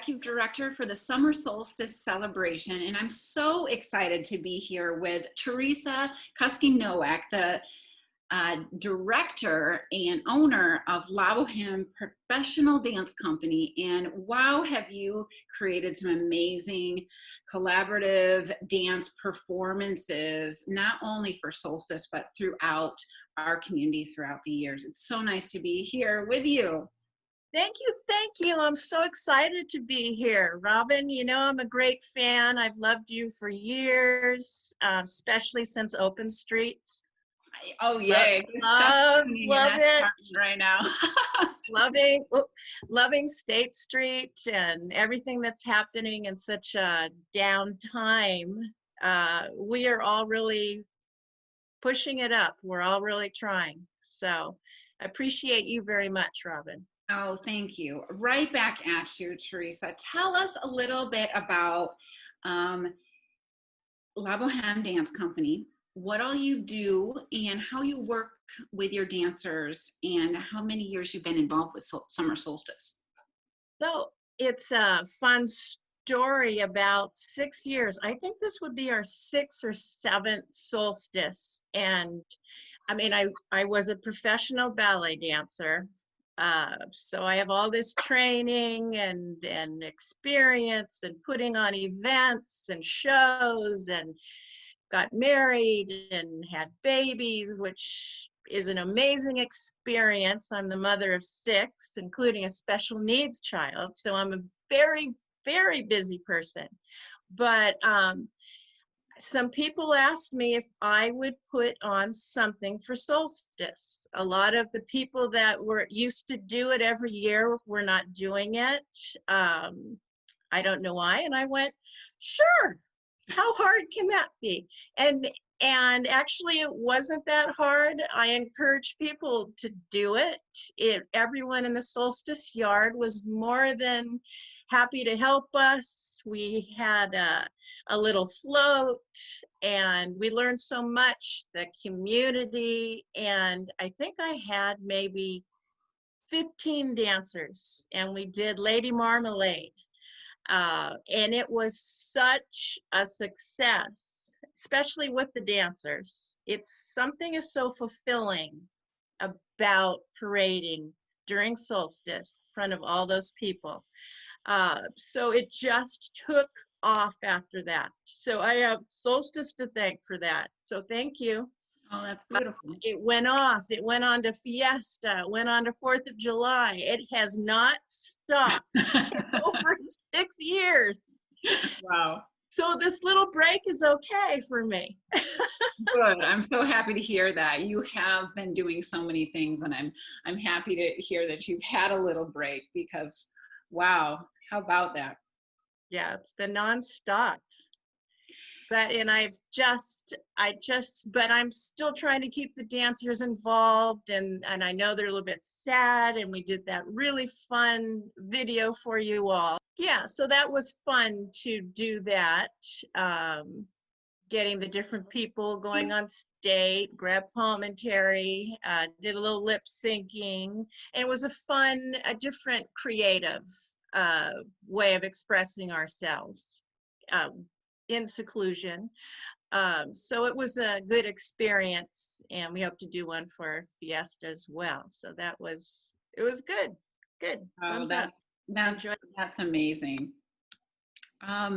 Executive Director for the Summer Solstice Celebration, and I'm so excited to be here with Teresa Kuskey Nowak, the director and owner of Boheme Professional Dance Company. And wow, have you created some amazing collaborative dance performances, not only for Solstice, but throughout our community throughout the years. It's so nice to be here with you. Thank you, thank you. I'm so excited to be here. Robin, you know I'm a great fan. I've loved you for years, especially since Open Streets. Oh yeah, love it right now. loving State Street and everything that's happening in such a downtime. We are all really pushing it up. We're all really trying. So I appreciate you very much, Robin. Oh, thank you. Right back at you, Teresa. Tell us a little bit about Boheme Dance Company, what all you do and how you work with your dancers and how many years you've been involved with Summer Solstice. So it's a fun story. About 6 years. I think this would be our 6th or 7th Solstice. And I mean, I was a professional ballet dancer. So I have all this training and experience and putting on events and shows, and got married and had babies, which is an amazing experience. I'm the mother of 6, including a special needs child. So I'm a very, very busy person. But some people asked me if I would put on something for Solstice. A lot of the people that were used to do it every year were not doing it. I don't know why. And I went, sure. How hard can that be? And actually it wasn't that hard. I encourage people to do it. Everyone in the Solstice yard was more than happy to help us. We had a little float and we learned so much, the community. And I think I had maybe 15 dancers, and we did Lady Marmalade. And it was such a success, especially with the dancers. Something is so fulfilling about parading during Solstice in front of all those people. So it just took off after that. So I have Solstice to thank for that. So thank you. Oh, that's beautiful. It went off. It went on to Fiesta. It went on to 4th of July. It has not stopped over 6 years. Wow. So this little break is okay for me. Good. I'm so happy to hear that. You have been doing so many things, and I'm happy to hear that you've had a little break, because wow, how about that? Yeah, it's been nonstop. But but I'm still trying to keep the dancers involved, and I know they're a little bit sad, and we did that really fun video for you all. Yeah, so that was fun to do that. Getting the different people going on stage, grab commentary, did a little lip syncing, and it was a different creative way of expressing ourselves in seclusion. So it was a good experience, and we hope to do one for Fiesta as well. So it was good. Oh, that's amazing. How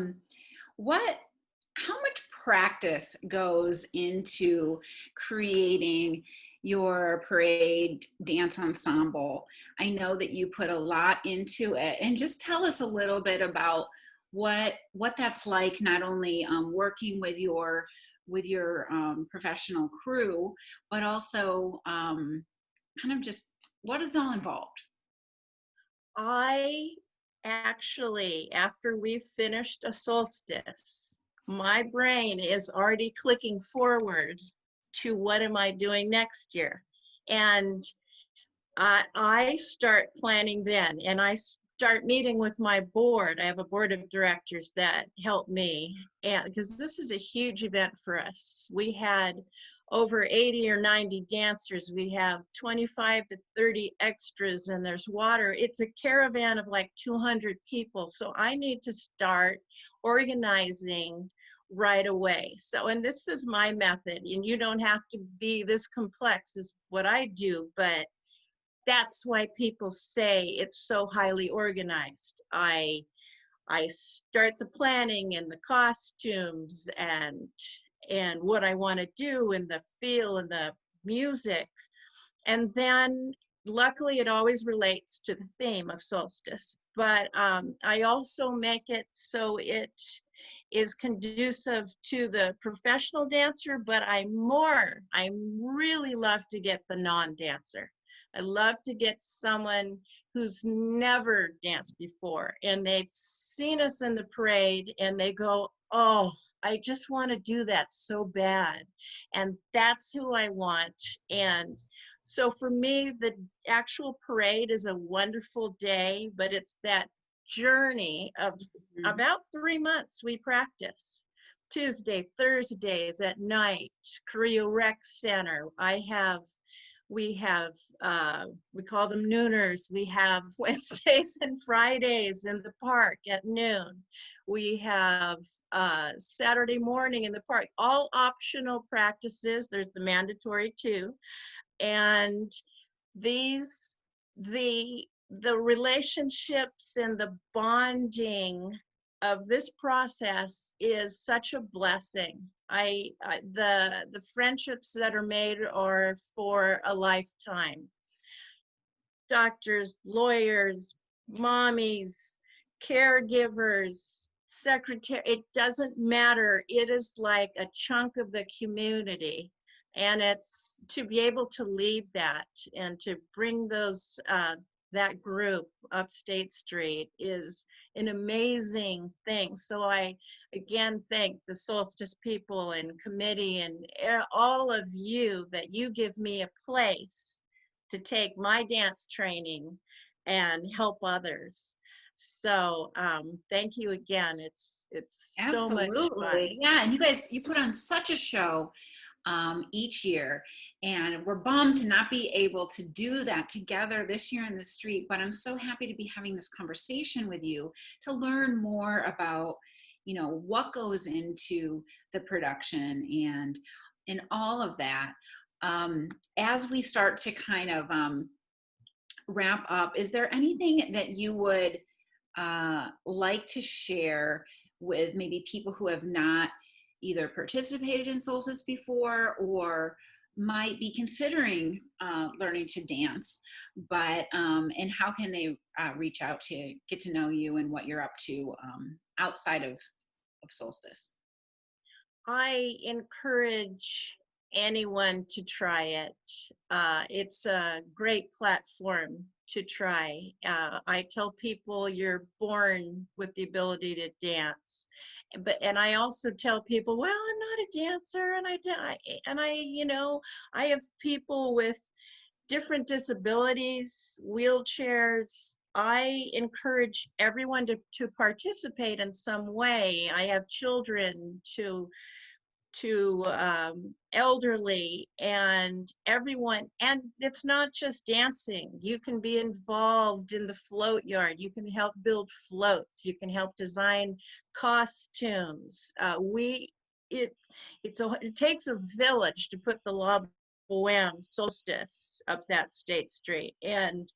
much practice goes into creating your parade dance ensemble? I know that you put a lot into it, and just tell us a little bit about what that's like, not only working with your professional crew, but also kind of just what is all involved. I actually, after we've finished a Solstice, my brain is already clicking forward to what am I doing next year. And I start planning then, and I start meeting with my board. I have a board of directors that help me, and because this is a huge event for us. We had over 80 or 90 dancers. We have 25 to 30 extras, and there's water. It's a caravan of like 200 people. So I need to start organizing right away. So, and this is my method, and you don't have to be this complex is what I do, but that's why people say it's so highly organized. I start the planning and the costumes and what I want to do and the feel and the music. And then luckily it always relates to the theme of Solstice. But I also make it so it is conducive to the professional dancer, but I really love to get the non-dancer. I love to get someone who's never danced before and they've seen us in the parade and they go, oh, I just want to do that so bad. And that's who I want. And so for me, the actual parade is a wonderful day, but it's that journey of about 3 months we practice. Tuesday, Thursdays at night, Korea Rec Center. We have, we call them nooners. We have Wednesdays and Fridays in the park at noon. We have Saturday morning in the park, all optional practices. There's the mandatory too. And these, the relationships and the bonding of this process is such a blessing. The friendships that are made are for a lifetime. Doctors, lawyers, mommies, caregivers, secretary, it doesn't matter. It is like a chunk of the community. And it's to be able to lead that and to bring those that group up State Street is an amazing thing. So I again thank the Solstice people and committee and all of you that you give me a place to take my dance training and help others. So thank you again. It's so much fun. Absolutely. Yeah, and you guys, you put on such a show each year, and we're bummed to not be able to do that together this year in the street, but I'm so happy to be having this conversation with you to learn more about, you know, what goes into the production and all of that. As we start to kind of wrap up, is there anything that you would like to share with maybe people who have not either participated in Solstice before or might be considering learning to dance, but and how can they reach out to get to know you and what you're up to outside of Solstice? I encourage anyone to try it. It's a great platform to try. I tell people you're born with the ability to dance. And I also tell people, well, I'm not a dancer, and I, you know, I have people with different disabilities, wheelchairs. I encourage everyone to participate in some way. I have children to elderly and everyone. And it's not just dancing. You can be involved in the float yard. You can help build floats. You can help design costumes. It takes a village to put the La Boheme Solstice up that State Street. And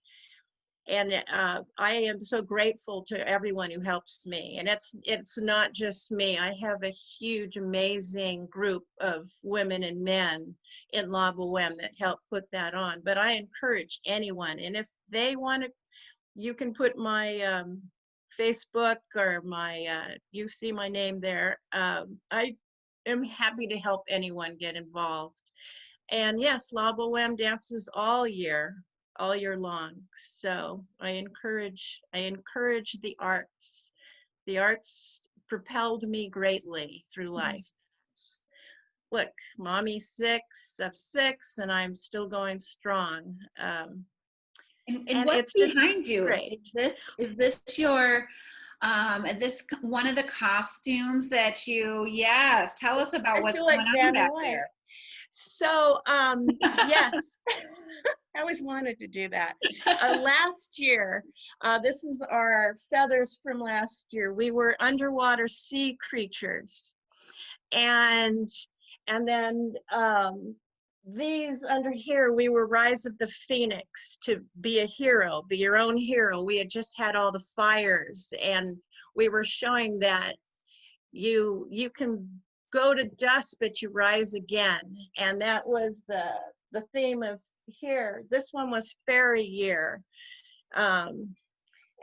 I am so grateful to everyone who helps me. And it's not just me. I have a huge, amazing group of women and men in La Boheme that help put that on. But I encourage anyone. And if they want to, you can put my Facebook or my, you see my name there. I am happy to help anyone get involved. And yes, La Boheme dances all year long. So I encourage the arts. The arts propelled me greatly through life. Look, mommy 6 of 6, and I'm still going strong. And what's it's just behind you? Great. Is this your this one of the costumes that you? Yes, tell us about what's going on back there. So, yes, I always wanted to do that. Last year, this is our feathers from last year. We were underwater sea creatures, and then these under here, we were Rise of the Phoenix, to be a hero, be your own hero. We had just had all the fires, and we were showing that you can go to dust, but you rise again. And that was the theme of here. This one was fairy year. And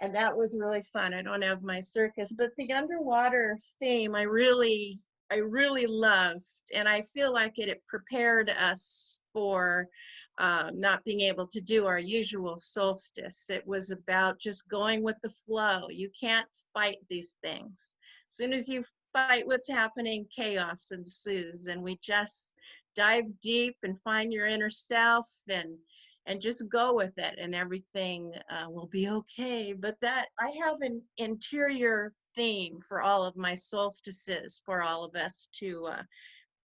that was really fun. I don't have my circus, but the underwater theme I really loved, and I feel like it prepared us for not being able to do our usual solstice. It was about just going with the flow. You can't fight these things. As soon as you fight what's happening, chaos ensues, and we just dive deep and find your inner self, and just go with it, and everything will be okay. But that I have an interior theme for all of my solstices, for all of us to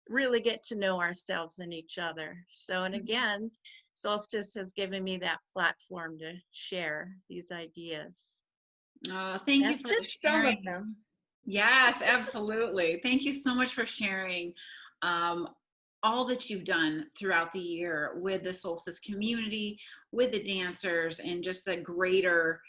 really get to know ourselves and each other. So, and again, solstice has given me that platform to share these ideas. Oh, thank you That's for just some of sharing. them. Yes, absolutely. Thank you so much for sharing um, all that you've done throughout the year with the Solstice community, with the dancers, and just the greater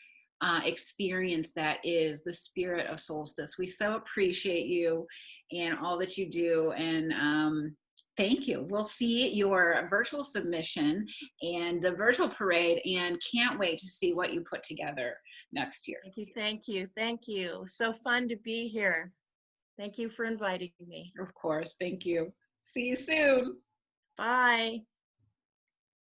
experience that is the spirit of Solstice. We so appreciate you and all that you do. And thank you. We'll see your virtual submission and the virtual parade, and can't wait to see what you put together next year. Thank you, thank you, thank you. So fun to be here. Thank you for inviting me. Of course. Thank you. See you soon. Bye.